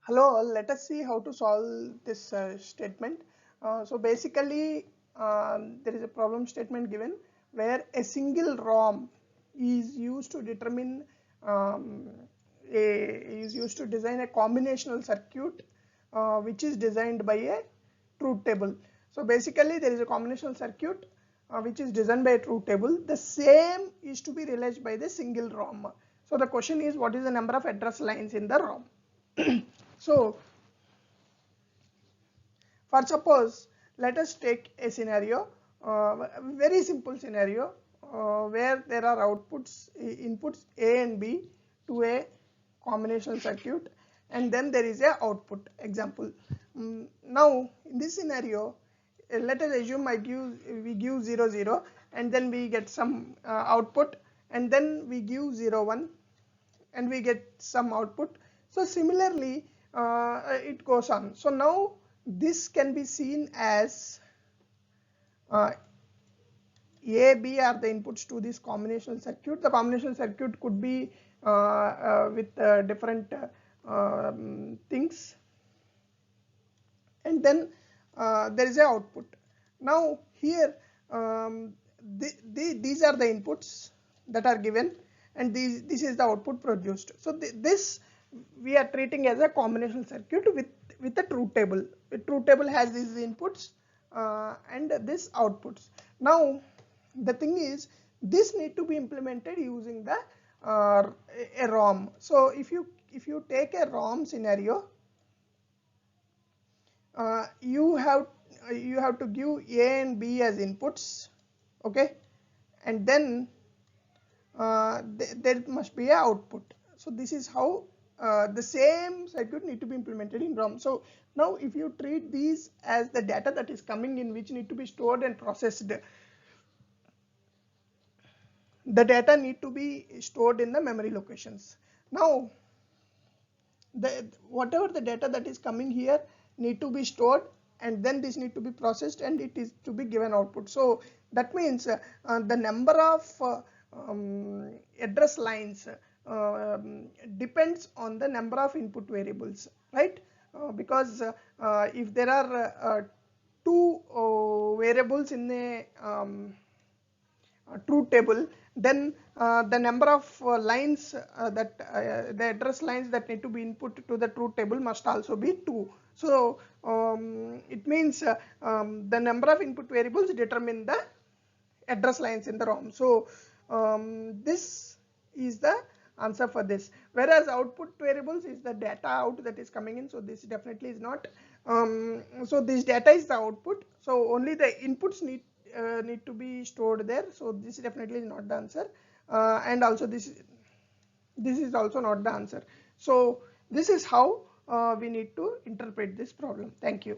Hello, let us see how to solve this statement. So basically, there is a problem statement given where a single ROM is used to determine um, is used to design a combinational circuit which is designed by a truth table. So basically, there is a combinational circuit which is designed by a truth table. The same is to be realized by the single ROM. So the question is, what is the number of address lines in the ROM? So for suppose, let us take a scenario, very simple scenario, where there are inputs A and B to a combinational circuit, and then there is a output. Example. Now in this scenario, let us assume we give 0 0, and then we get some output, and then we give 0 1, and we get some output. So similarly, it goes on. So now this can be seen as uh, A, B are the inputs to this combinational circuit. The combinational circuit could be with different things, and then there is a output. Now here these are the inputs that are given, and this is the output produced. So this we are treating as a combinational circuit with a truth table. The truth table has these inputs and this outputs. Now the thing is, this need to be implemented using the a ROM. So if you take a ROM scenario, you have to give A and B as inputs, okay, and then there must be a output. So this is how the same circuit need to be implemented in ROM. So now if you treat these as the data that is coming in, which need to be stored and processed, the data need to be stored in the memory locations. Now whatever the data that is coming here need to be stored, and then this need to be processed, and it is to be given output. So that means the number of address lines depends on the number of input variables, right? Because if there are two variables in a truth table, then the number of lines the address lines that need to be input to the truth table must also be 2. So it means the number of input variables determine the address lines in the ROM. So this is the answer for this, whereas output variables is the data out that is coming in. So this definitely is not. So this data is the output, so only the inputs need to be stored there. So this definitely is not the answer, and also this is also not the answer. So this is how we need to interpret this problem. Thank you.